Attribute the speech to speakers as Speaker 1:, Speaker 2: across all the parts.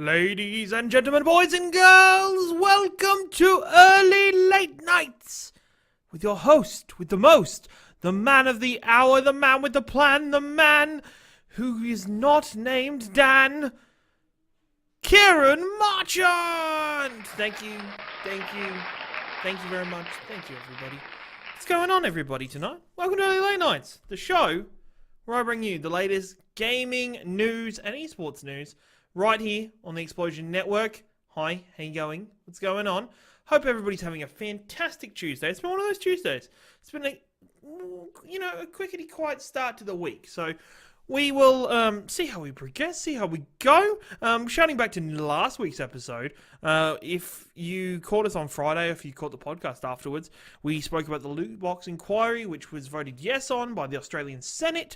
Speaker 1: Ladies and gentlemen, boys and girls, welcome to Early Late Nights with your host, with the most, the man of the hour, the man with the plan, the man who is not named Dan, Ciaran Marchant! Thank you very much. Thank you, everybody. What's going on, everybody, tonight? Welcome to Early Late Nights, the show where I bring you the latest gaming news and esports news right here on the Explosion Network. Hi, how you going? What's going on? Hope everybody's having a fantastic Tuesday. It's been one of those Tuesdays. It's been a quickety quiet start to the week. So we will see how we progress, see how we go. Shouting back to last week's episode, if you caught us on Friday, if you caught the podcast afterwards, we spoke about the loot box inquiry, which was voted yes on by the Australian Senate.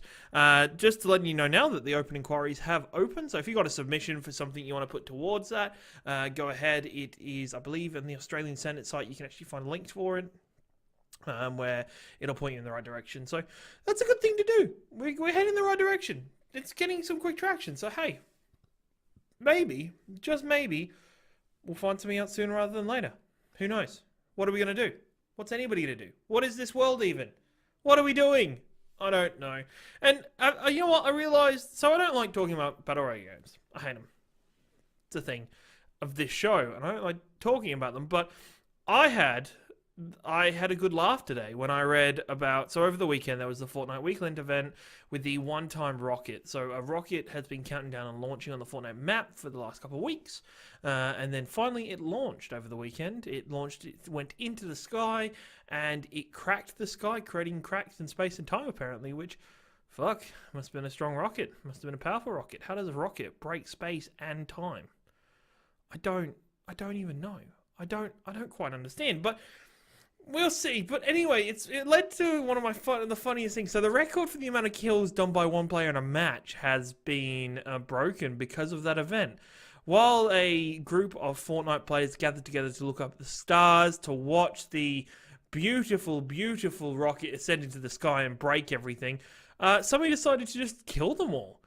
Speaker 1: Just to let you know now that the open inquiries have opened, so if you got a submission for something you want to put towards that, go ahead. It is, I believe, in the Australian Senate site. You can actually find links for it. Where it'll point you in the right direction. So that's a good thing to do. We're heading in the right direction. It's getting some quick traction. So hey, maybe, just maybe, we'll find something out sooner rather than later. Who knows? What are we going to do? What's anybody going to do? What is this world even? What are we doing? I don't know. And you know what? I realized, so I don't like talking about Battle Royale games. I hate them. It's a thing of this show. And I don't like talking about them. But I had a good laugh today when I read about, so over the weekend there was the Fortnite Weekend event with the one-time rocket. So a rocket has been counting down and launching on the Fortnite map for the last couple of weeks. And then finally it launched over the weekend. It went into the sky and it cracked the sky, creating cracks in space and time apparently, which, fuck, must have been a strong rocket. Must have been a powerful rocket. How does a rocket break space and time? I don't even know. I don't quite understand, but we'll see. But anyway, it led to one of the funniest things. So the record for the amount of kills done by one player in a match has been broken because of that event. While a group of Fortnite players gathered together to look up at the stars, to watch the beautiful, beautiful rocket ascend into the sky and break everything, somebody decided to just kill them all.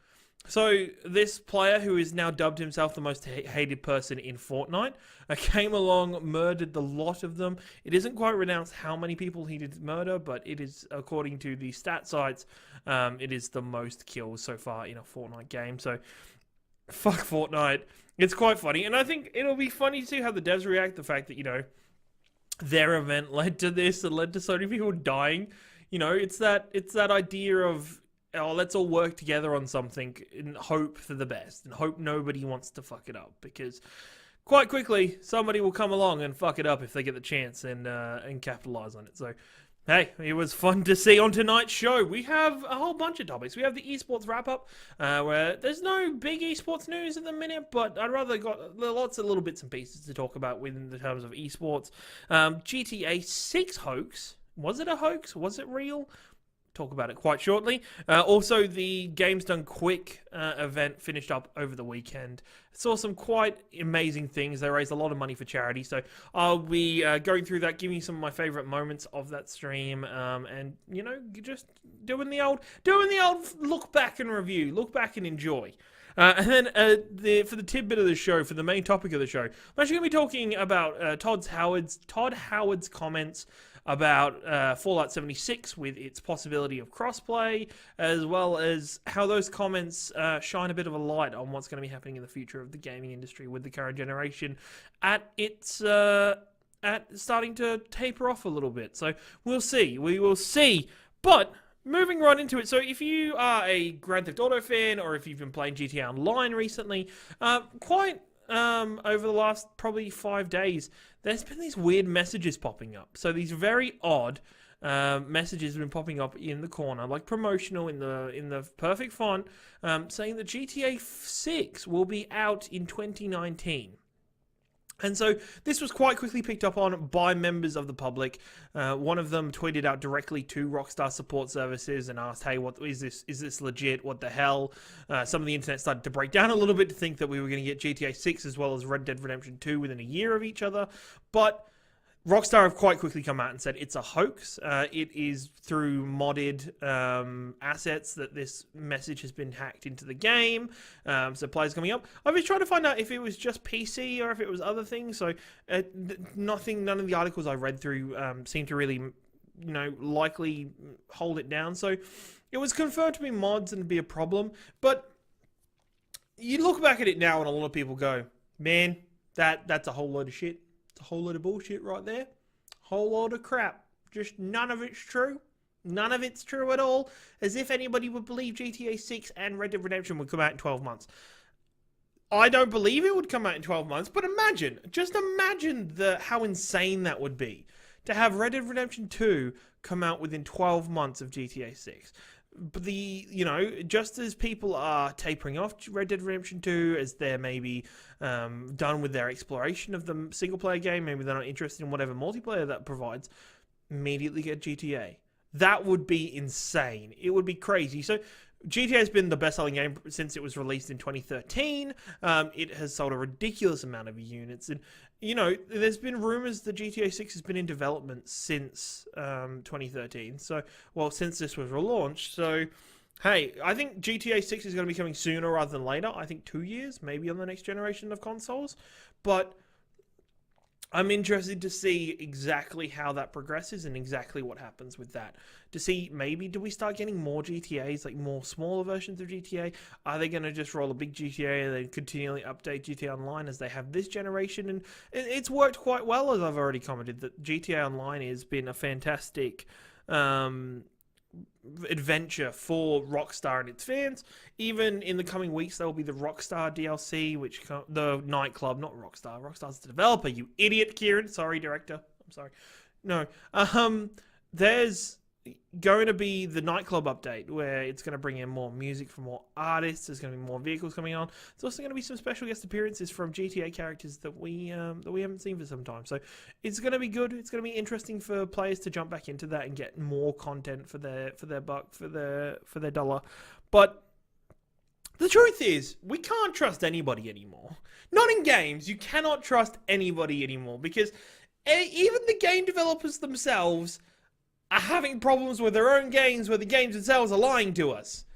Speaker 1: So this player, who is now dubbed himself the most hated person in Fortnite, came along, murdered the lot of them. It isn't quite renounced how many people he did murder, but it is, according to the stat sites, it is the most kills so far in a Fortnite game. So, fuck Fortnite. It's quite funny. And I think it'll be funny to see how the devs react. The fact that, their event led to this and led to so many people dying. It's that idea of, oh, let's all work together on something and hope for the best and hope nobody wants to fuck it up, because quite quickly somebody will come along and fuck it up if they get the chance and capitalize on it. So hey, it was fun to see on tonight's show. We have a whole bunch of topics. We have the esports wrap up, where there's no big esports news at the minute, but I'd rather got lots of little bits and pieces to talk about within the terms of esports. GTA 6 hoax. Was it a hoax? Was it real? Talk about it quite shortly. Also, the Games Done Quick event finished up over the weekend. Saw some quite amazing things. They raised a lot of money for charity, so I'll be going through that, giving you some of my favorite moments of that stream, and just doing the old look back and review, look back and enjoy. And then for the tidbit of the show, for the main topic of the show, I'm actually going to be talking about Todd Howard's comments about Fallout 76 with its possibility of crossplay, as well as how those comments shine a bit of a light on what's going to be happening in the future of the gaming industry with the current generation at starting to taper off a little bit. So we will see. But moving right into it, so if you are a Grand Theft Auto fan, or if you've been playing GTA Online recently, over the last probably 5 days, there's been these weird messages popping up. So these very odd messages have been popping up in the corner, like promotional in the perfect font, saying that GTA 6 will be out in 2019. And so this was quite quickly picked up on by members of the public. One of them tweeted out directly to Rockstar support services and asked, hey, what is this? Is this legit? What the hell? Some of the internet started to break down a little bit to think that we were going to get GTA 6 as well as Red Dead Redemption 2 within a year of each other. But Rockstar have quite quickly come out and said it's a hoax. It is through modded assets that this message has been hacked into the game. So players coming up. I was trying to find out if it was just PC or if it was other things. So none of the articles I read through seem to really, likely hold it down. So it was confirmed to be mods and be a problem. But you look back at it now and a lot of people go, man, that's a whole load of shit. A whole lot of bullshit right there. Whole lot of crap. Just none of it's true. None of it's true at all. As if anybody would believe GTA 6 and Red Dead Redemption would come out in 12 months. I don't believe it would come out in 12 months, but just imagine how insane that would be. To have Red Dead Redemption 2 come out within 12 months of GTA 6. But just as people are tapering off Red Dead Redemption 2, as they're maybe done with their exploration of the single-player game, maybe they're not interested in whatever multiplayer that provides, immediately get GTA. That would be insane. It would be crazy. So GTA has been the best-selling game since it was released in 2013. It has sold a ridiculous amount of units. And, there's been rumors that GTA 6 has been in development since 2013. Since this was relaunched. So, hey, I think GTA 6 is going to be coming sooner rather than later. I think 2 years, maybe on the next generation of consoles. But I'm interested to see exactly how that progresses and exactly what happens with that. To see, maybe, do we start getting more GTAs, like more smaller versions of GTA? Are they going to just roll a big GTA and then continually update GTA Online as they have this generation? And it's worked quite well, as I've already commented, that GTA Online has been a fantastic adventure for Rockstar and its fans. Even in the coming weeks, there will be the Rockstar DLC, the nightclub, not Rockstar. Rockstar's the developer, you idiot, Ciaran. Sorry, director. I'm sorry. No. There's going to be the nightclub update where it's going to bring in more music from more artists. There's going to be more vehicles coming on. There's also going to be some special guest appearances from GTA characters that we haven't seen for some time. So it's going to be good. It's going to be interesting for players to jump back into that and get more content for their buck, for their dollar. But the truth is, we can't trust anybody anymore. Not in games. You cannot trust anybody anymore because even the game developers themselves are having problems with their own games where the games themselves are lying to us.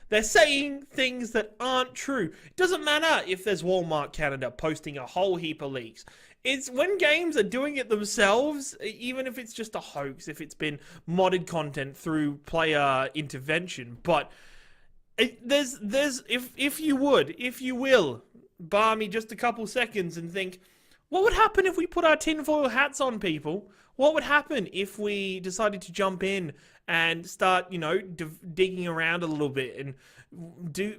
Speaker 1: They're saying things that aren't true. It doesn't matter if there's Walmart Canada posting a whole heap of leaks. It's when games are doing it themselves, even if it's just a hoax, if it's been modded content through player intervention. But if you will, bar me just a couple seconds and think, what would happen if we put our tinfoil hats on, people? What would happen if we decided to jump in and start, digging around a little bit and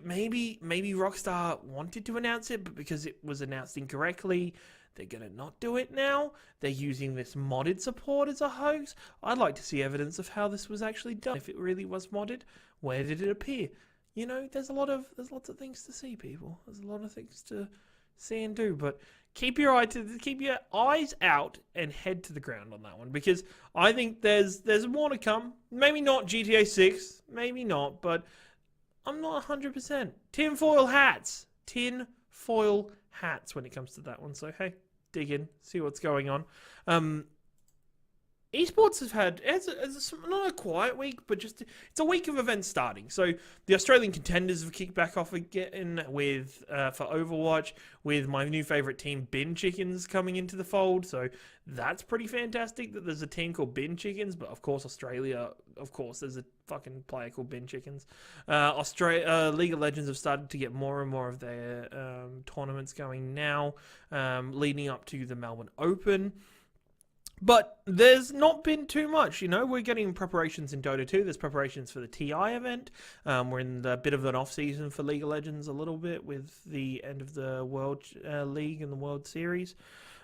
Speaker 1: maybe Rockstar wanted to announce it, but because it was announced incorrectly, they're going to not do it now. They're using this modded support as a hoax. I'd like to see evidence of how this was actually done. If it really was modded, where did it appear? There's lots of things to see, people. There's a lot of things to see and do, but keep your eyes out and head to the ground on that one, because I think there's more to come. Maybe not GTA 6, maybe not, but I'm not 100%. Tinfoil hats when it comes to that one. So hey, dig in, see what's going on. Esports has had it's not a quiet week, but it's a week of events starting. So the Australian contenders have kicked back off again with for Overwatch, with my new favourite team, Bin Chickens, coming into the fold. So that's pretty fantastic that there's a team called Bin Chickens. But of course, Australia, there's a fucking player called Bin Chickens. League of Legends have started to get more and more of their tournaments going now, leading up to the Melbourne Open. But there's not been too much, We're getting preparations in Dota 2. There's preparations for the TI event. We're in a bit of an off-season for League of Legends a little bit with the end of the World League and the World Series.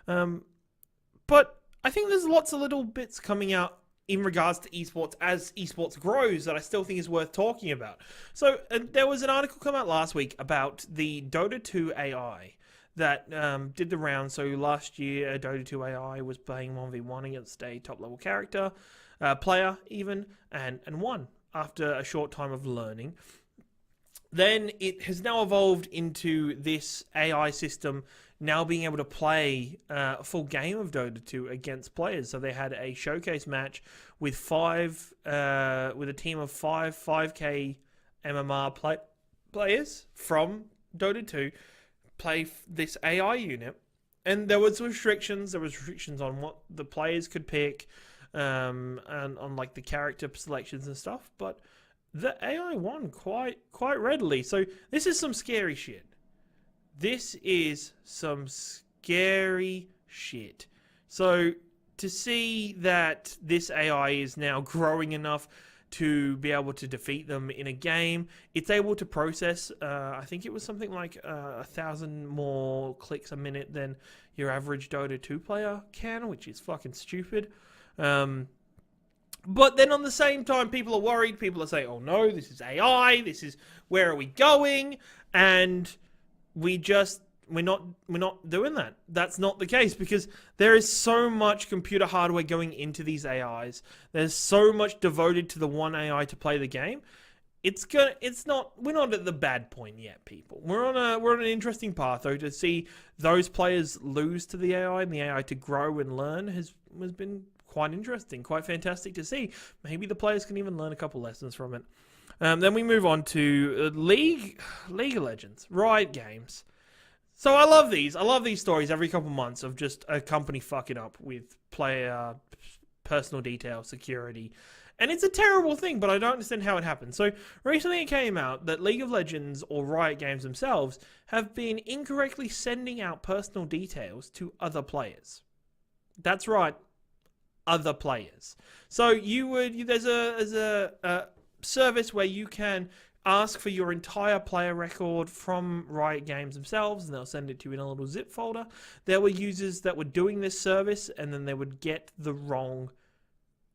Speaker 1: But I think there's lots of little bits coming out in regards to esports as esports grows that I still think is worth talking about. So there was an article come out last week about the Dota 2 AI that did the round. So last year, Dota 2 AI was playing 1v1 against a top-level character, player even, and won after a short time of learning. Then it has now evolved into this AI system now being able to play a full game of Dota 2 against players. So they had a showcase match with with a team of 5K MMR players from Dota 2 play this AI unit. And there was restrictions. There was restrictions on what the players could pick, and on like the character selections and stuff. But the AI won quite readily. So this is some scary shit. This is some scary shit. So to see that this AI is now growing enough to be able to defeat them in a game, it's able to process, I think it was something like 1,000 more clicks a minute than your average Dota 2 player can, which is fucking stupid. But then on the same time, people are worried. People are saying, oh no, this is AI. Where are we going? And we're not doing that. That's not the case, because there is so much computer hardware going into these AIs. There's so much devoted to the one AI to play the game. We're not at the bad point yet, people. We're on an interesting path, though. To see those players lose to the AI and the AI to grow and learn has been quite interesting, quite fantastic to see. Maybe the players can even learn a couple lessons from it. Then we move on to League of Legends, Riot Games. So I love these stories every couple months of just a company fucking up with player personal detail security. And it's a terrible thing, but I don't understand how it happened. So recently it came out that League of Legends, or Riot Games themselves, have been incorrectly sending out personal details to other players. That's right, other players. So there's a service where you can ask for your entire player record from Riot Games themselves, and they'll send it to you in a little zip folder. There were users that were doing this service, and then they would get the wrong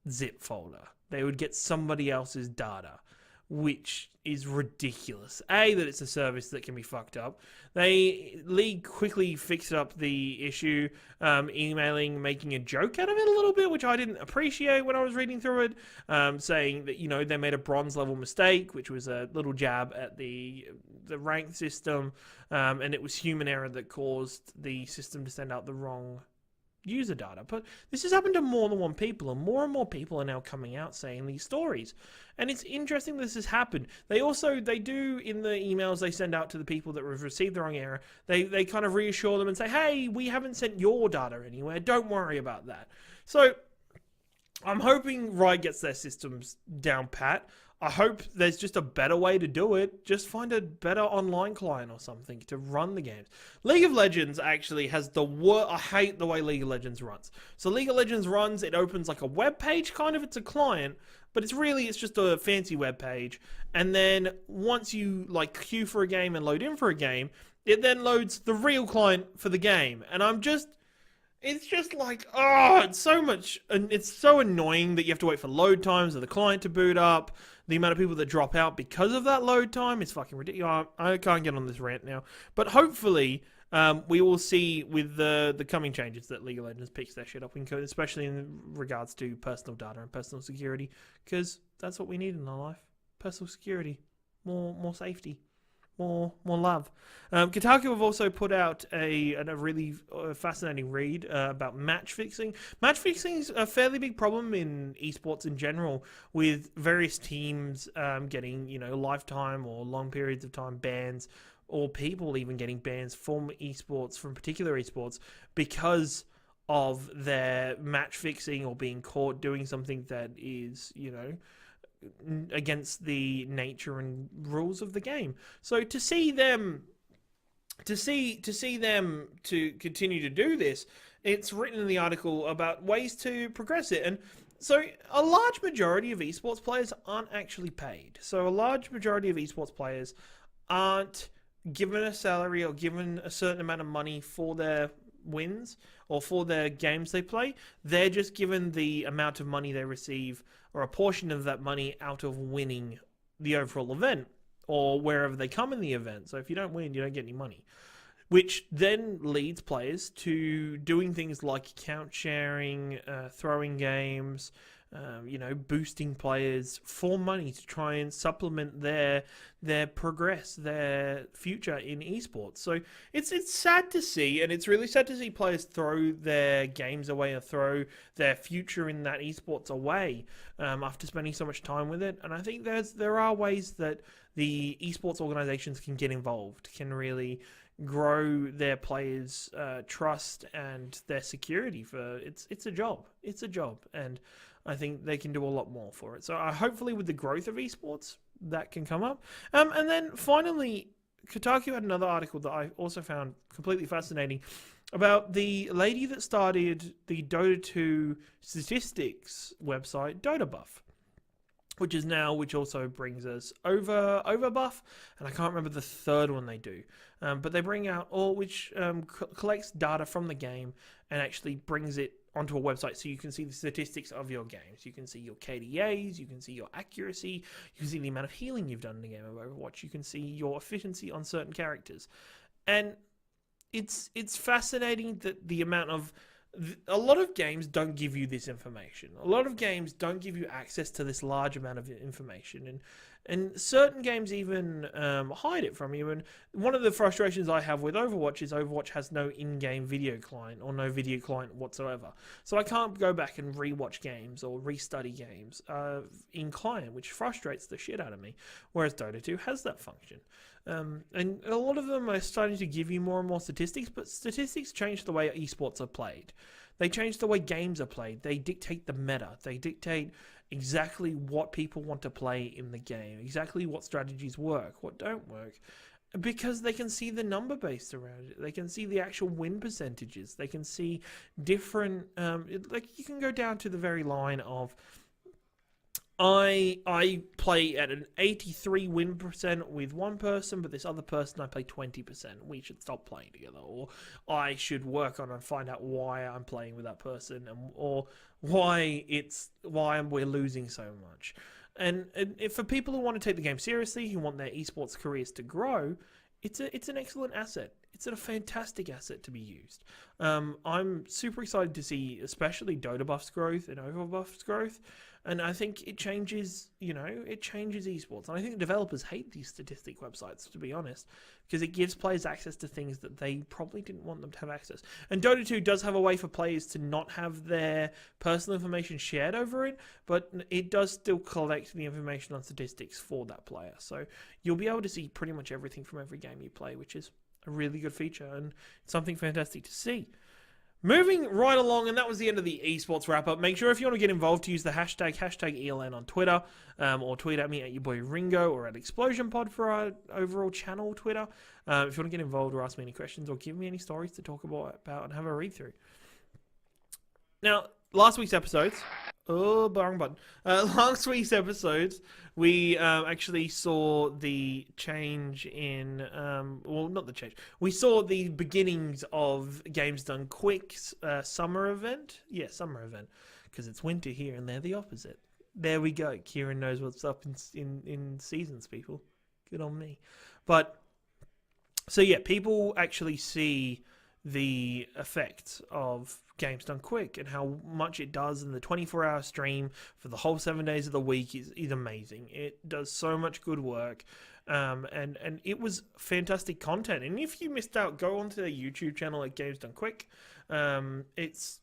Speaker 1: zip folder. They would get somebody else's data, which is ridiculous. That it's a service that can be fucked up. League quickly fixed up the issue, emailing, making a joke out of it a little bit, which I didn't appreciate when I was reading through it, saying that, they made a bronze level mistake, which was a little jab at the rank system, and it was human error that caused the system to send out the wrong user data. But this has happened to more than one people, and more people are now coming out saying these stories. And it's interesting this has happened. They do, in the emails they send out to the people that have received the wrong error, they kind of reassure them and say, hey, we haven't sent your data anywhere, don't worry about that. So I'm hoping Riot gets their systems down pat. I hope there's just a better way to do it. Just find a better online client or something to run the games. League of Legends actually has I hate the way League of Legends runs. So League of Legends runs, it opens like a web page, kind of. It's a client, but it's just a fancy web page. And then once you queue for a game and load in for a game, it then loads the real client for the game. And it's just it's so much, and it's so annoying that you have to wait for load times of the client to boot up. The amount of people that drop out because of that load time is fucking ridiculous. I can't get on this rant now. But hopefully, we will see with the coming changes that League of Legends picks their shit up, especially in regards to personal data and personal security, because that's what we need in our life. Personal security. More safety. More love. Kotaku have also put out a really fascinating read about match fixing. Match fixing is a fairly big problem in esports in general, with various teams getting lifetime or long periods of time bans, or people even getting bans from particular esports because of their match fixing or being caught doing something that is against the nature and rules of the game. So to see them to continue to do this, it's written in the article about ways to progress it. And so a large majority of esports players aren't actually paid. So a large majority of esports players aren't given a salary or given a certain amount of money for their wins or for their games they play. They're just given the amount of money they receive, or a portion of that money, out of winning the overall event or wherever they come in the event. So if you don't win, you don't get any money, which then leads players to doing things like account sharing, throwing games, boosting players for money to try and supplement their progress, their future in esports. So it's sad to see, and it's really sad to see players throw their games away or throw their future in that esports away after spending so much time with it. And I think there are ways that the esports organizations can get involved, can really grow their players' trust and their security. For it's a job, and I think they can do a lot more for it. So hopefully with the growth of esports, that can come up. And then finally, Kotaku had another article that I also found completely fascinating about the lady that started the Dota 2 statistics website, Dota Buff, which also brings us Overbuff, and I can't remember the third one they do, but they bring out which collects data from the game and actually brings it onto a website so you can see the statistics of your games. You can see your KDAs, you can see your accuracy, you can see the amount of healing you've done in the game of Overwatch, you can see your efficiency on certain characters, and it's fascinating that the amount of a lot of games don't give you this information. A lot of games don't give you access to this large amount of information, and certain games even hide it from you. And one of the frustrations I have with Overwatch is Overwatch has no in-game video client or no video client whatsoever. So I can't go back and re-watch games or restudy games in client, which frustrates the shit out of me. Whereas Dota 2 has that function. And a lot of them are starting to give you more and more statistics, but statistics change the way esports are played. They change the way games are played. They dictate the meta. They dictate exactly what people want to play in the game, exactly what strategies work, what don't work, because they can see the number based around it. They can see the actual win percentages. They can see different, you can go down to the very line of, I play at an 83 win percent with one person, but this other person I play 20%. We should stop playing together, or I should work on and find out why I'm playing with that person, or why we're losing so much. And if for people who want to take the game seriously, who want their esports careers to grow, it's an excellent asset. It's a fantastic asset to be used. I'm super excited to see, especially Dota Buff's growth and Overbuff's growth. And I think it changes esports. And I think the developers hate these statistic websites, to be honest, because it gives players access to things that they probably didn't want them to have access. And Dota 2 does have a way for players to not have their personal information shared over it, but it does still collect the information on statistics for that player. So you'll be able to see pretty much everything from every game you play, which is a really good feature and something fantastic to see. Moving right along, and that was the end of the esports wrap-up. Make sure if you want to get involved to use the hashtag ELN on Twitter, or tweet at me at your boy Ringo, or at ExplosionPod for our overall channel Twitter. If you want to get involved or ask me any questions or give me any stories to talk about and have a read-through. Now, last week's episodes... Oh, wrong button. Last week's episodes, we actually saw the change in... well, not the change. We saw the beginnings of Games Done Quick's summer event. Yeah, summer event. Because it's winter here and they're the opposite. There we go. Ciaran knows what's up in seasons, people. Good on me. But, so yeah, people actually see the effects of Games Done Quick and how much it does, in the 24-hour stream for the whole 7 days of the week is amazing. It does so much good work, and it was fantastic content. And if you missed out, go onto their YouTube channel at Games Done Quick. It's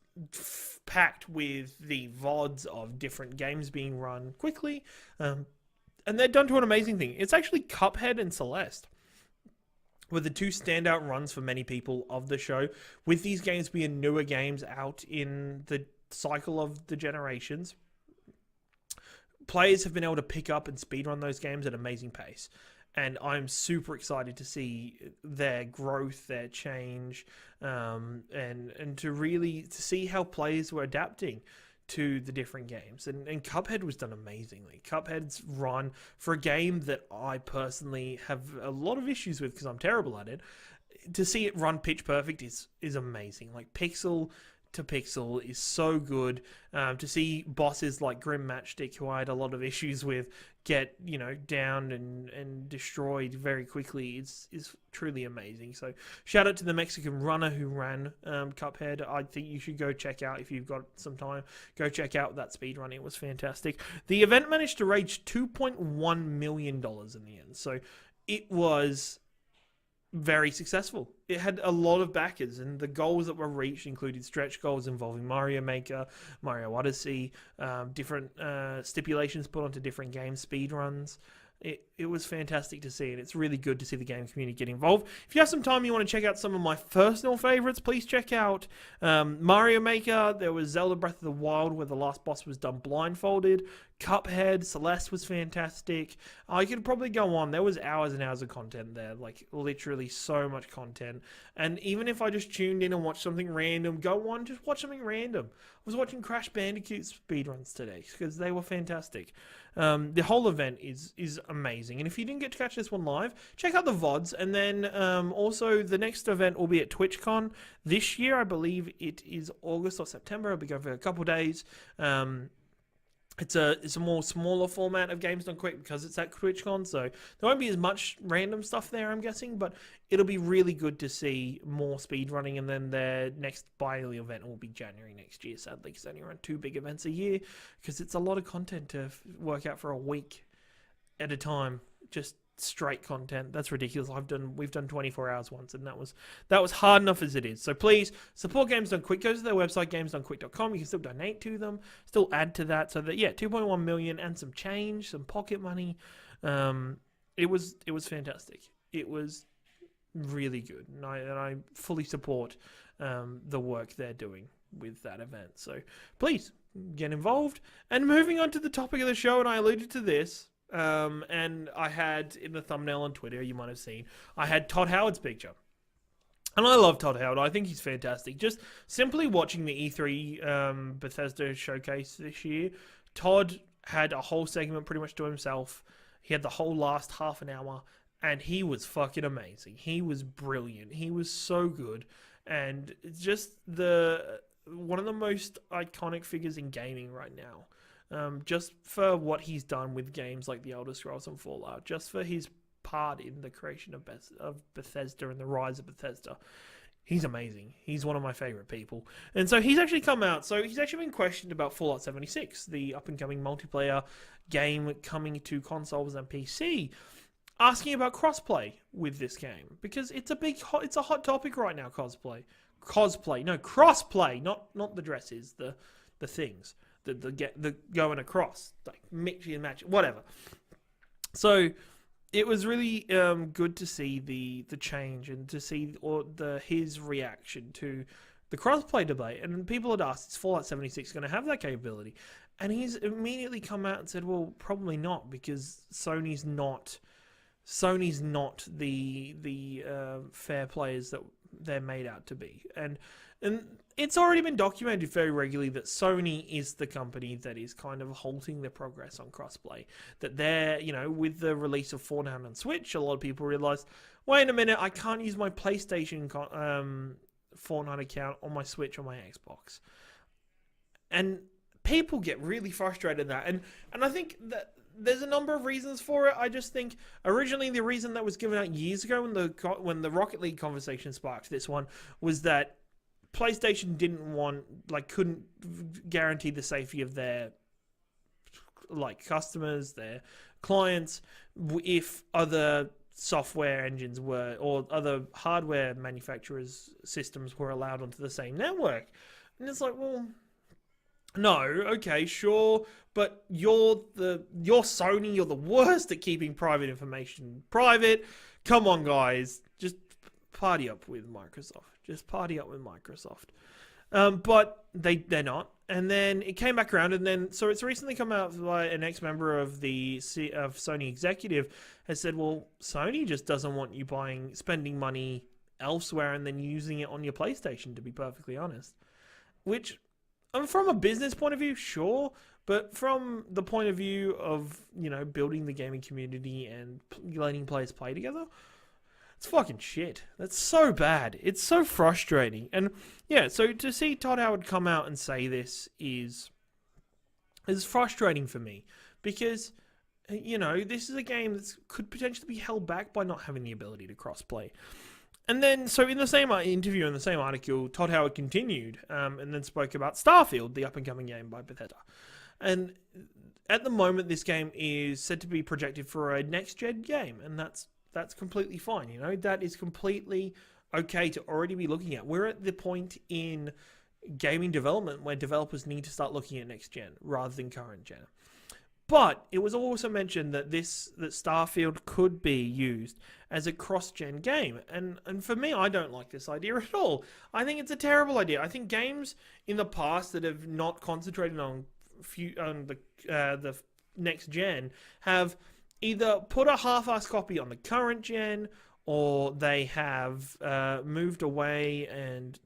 Speaker 1: packed with the VODs of different games being run quickly, and they're done to an amazing thing. It's actually Cuphead and Celeste were the two standout runs for many people of the show, with these games being newer games out in the cycle of the generations. Players have been able to pick up and speedrun those games at an amazing pace. And I'm super excited to see their growth, their change, and to see how players were adapting to the different games. And Cuphead was done amazingly. Cuphead's run, for a game that I personally have a lot of issues with because I'm terrible at it, to see it run pitch perfect is amazing. Like pixel to pixel is so good. To see bosses like Grim Matchstick, who I had a lot of issues with, get downed and destroyed very quickly is truly amazing. So shout out to the Mexican runner who ran Cuphead. I think you should go check out, if you've got some time, go check out that speedrun. It was fantastic. The event managed to raise $2.1 million in the end, so it was very successful. It had a lot of backers, and the goals that were reached included stretch goals involving Mario Maker, Mario Odyssey, different stipulations put onto different game speedruns. It was fantastic to see, and it's really good to see the game community get involved. If you have some time, you want to check out some of my personal favorites, please check out Mario Maker. There was Zelda Breath of the Wild, where the last boss was done blindfolded. Cuphead, Celeste was fantastic. I could probably go on. There was hours and hours of content there, like literally so much content. And even if I just tuned in and watched something random, go on, just watch something random. I was watching Crash Bandicoot speedruns today because they were fantastic. The whole event is amazing. And if you didn't get to catch this one live, check out the VODs. And then also the next event will be at TwitchCon this year. I believe it is August or September. I'll be going for a couple days. It's a more smaller format of Games Done Quick because it's at TwitchCon, so there won't be as much random stuff there, I'm guessing, but it'll be really good to see more speedrunning, and then their next biennial event will be January next year, sadly, because they only run 2 big events a year, because it's a lot of content to work out for a week at a time, just straight content. That's ridiculous. We've done 24 hours once, and that was hard enough as it is. So please support Games Done Quick. Go to their website, gamesdonequick.com. You can still donate to them, still add to that. So that 2.1 million and some change, some pocket money. It was fantastic. It was really good, and I fully support the work they're doing with that event. So please get involved. And moving on to the topic of the show, and I alluded to this. And I had in the thumbnail on Twitter, you might have seen, I had Todd Howard's picture. And I love Todd Howard. I think he's fantastic. Just simply watching the E3 Bethesda showcase this year, Todd had a whole segment pretty much to himself. He had the whole last half an hour, and he was fucking amazing. He was brilliant. He was so good. And just one of the most iconic figures in gaming right now. Just for what he's done with games like The Elder Scrolls and Fallout, just for his part in the creation of Bethesda and the rise of Bethesda. He's amazing. He's one of my favorite people. And so he's actually come out. So he's actually been questioned about Fallout 76, the up-and-coming multiplayer game coming to consoles and PC, asking about crossplay with this game, because it's a hot topic right now. Crossplay, not the dresses, the things. The going across, like mixing and matching, whatever. So it was really good to see the change and to see his reaction to the crossplay debate. And people had asked, is Fallout 76 going to have that capability? And he's immediately come out and said, well, probably not, because Sony's not the fair players that they're made out to be. And it's already been documented very regularly that Sony is the company that is kind of halting the progress on crossplay. That they're, with the release of Fortnite on Switch, a lot of people realized, wait a minute, I can't use my PlayStation Fortnite account on my Switch or my Xbox. And people get really frustrated at that. And I think that there's a number of reasons for it. I just think originally the reason that was given out years ago when the Rocket League conversation sparked this one was that PlayStation couldn't guarantee the safety of their customers, their clients, if other software engines were, or other hardware manufacturers' systems were allowed onto the same network. And it's like, well, no, okay, sure, but you're Sony, you're the worst at keeping private information private. Come on, guys, just party up with Microsoft. But they're not. And then it came back around, and then so it's recently come out by an ex-member of Sony executive has said, well, Sony just doesn't want you spending money elsewhere and then using it on your PlayStation, to be perfectly honest. Which, from a business point of view, sure, but from the point of view of, building the gaming community and letting players play together, It's fucking shit. That's so bad. It's so frustrating. And yeah, so to see Todd Howard come out and say this is frustrating for me because, this is a game that could potentially be held back by not having the ability to crossplay. And then, so in the same interview, in the same article, Todd Howard continued and then spoke about Starfield, the up-and-coming game by Bethesda. And at the moment, this game is said to be projected for a next-gen game, and that's completely fine. That is completely okay to already be looking at. We're at the point in gaming development where developers need to start looking at next-gen rather than current-gen. But it was also mentioned that Starfield could be used as a cross-gen game. And for me, I don't like this idea at all. I think it's a terrible idea. I think games in the past that have not concentrated on the next gen have either put a half-assed copy on the current gen, or they have moved away and,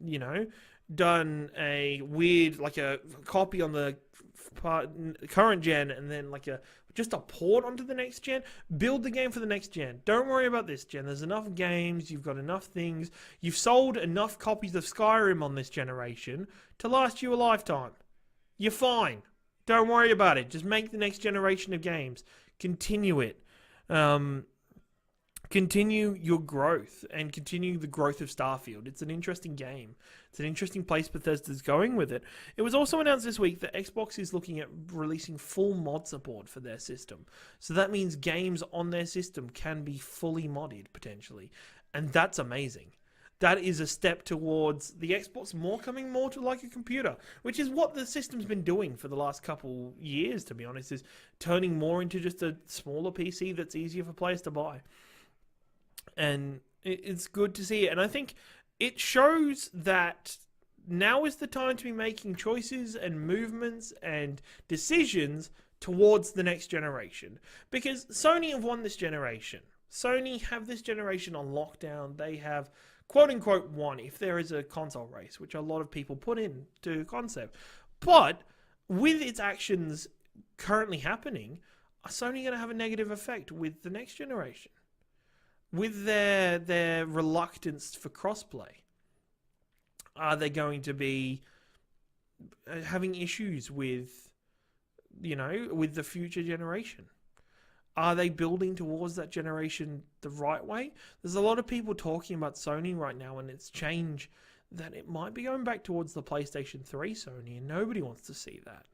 Speaker 1: done a weird, like a copy on the current gen and then just a port onto the next gen. Build the game for the next gen. Don't worry about this gen. There's enough games. You've got enough things. You've sold enough copies of Skyrim on this generation to last you a lifetime. You're fine. Don't worry about it. Just make the next generation of games. Continue it. Continue your growth and continue the growth of Starfield. It's an interesting game. It's an interesting place Bethesda's going with it. It was also announced this week that Xbox is looking at releasing full mod support for their system. So that means games on their system can be fully modded, potentially. And that's amazing. That is a step towards the Xbox coming more to like a computer, which is what the system's been doing for the last couple years, to be honest, is turning more into just a smaller PC that's easier for players to buy. And it's good to see it. And I think it shows that now is the time to be making choices and movements and decisions towards the next generation. Because Sony have won this generation. Sony have this generation on lockdown. They have, quote-unquote, won, if there is a console race, which a lot of people put into concept. But with its actions currently happening, are Sony going to have a negative effect with the next generation? With their reluctance for crossplay, are they going to be having issues with the future generation? Are they building towards that generation the right way? There's a lot of people talking about Sony right now and its change, that it might be going back towards the PlayStation 3 Sony, and nobody wants to see that.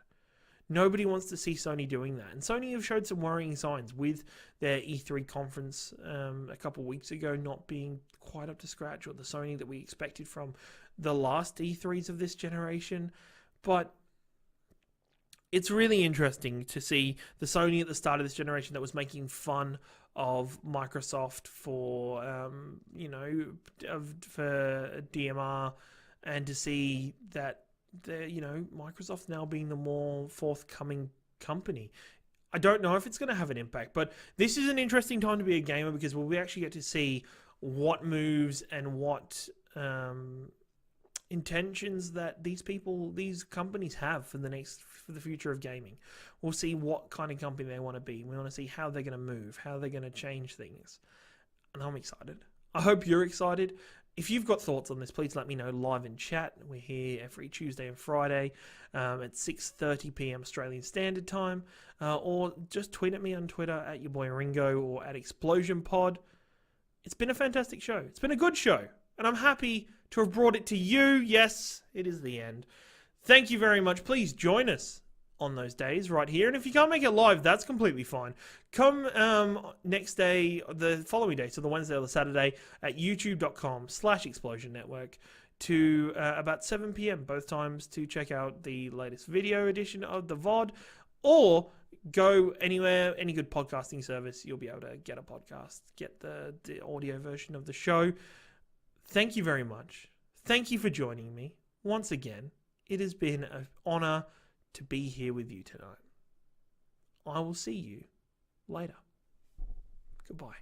Speaker 1: Nobody wants to see Sony doing that. And Sony have showed some worrying signs with their E3 conference a couple of weeks ago not being quite up to scratch, or the Sony that we expected from the last E3s of this generation. But it's really interesting to see the Sony at the start of this generation that was making fun of Microsoft for, for DMR, and to see that Microsoft now being the more forthcoming company. I don't know if it's going to have an impact, but this is an interesting time to be a gamer, because we actually get to see what moves and what intentions that these companies have for the future of gaming. We'll see what kind of company they want to be. We want to see how they're going to move, how they're going to change things. And I'm excited. I hope you're excited. If you've got thoughts on this, please let me know live in chat. We're here every Tuesday and Friday at 6:30 p.m. Australian Standard Time. Or just tweet at me on Twitter at your boy Ringo, or at ExplosionPod. It's been a fantastic show. It's been a good show. And I'm happy to have brought it to you. Yes, it is the end. Thank you very much. Please join us on those days right here. And if you can't make it live, that's completely fine. Come next day, the following day, so the Wednesday or the Saturday, at youtube.com/Explosion Network to about 7 p.m. both times, to check out the latest video edition of the VOD, or go anywhere, any good podcasting service, you'll be able to get a podcast, get the audio version of the show. Thank you very much. Thank you for joining me. Once again, it has been an honor to be here with you tonight. I will see you later. Goodbye.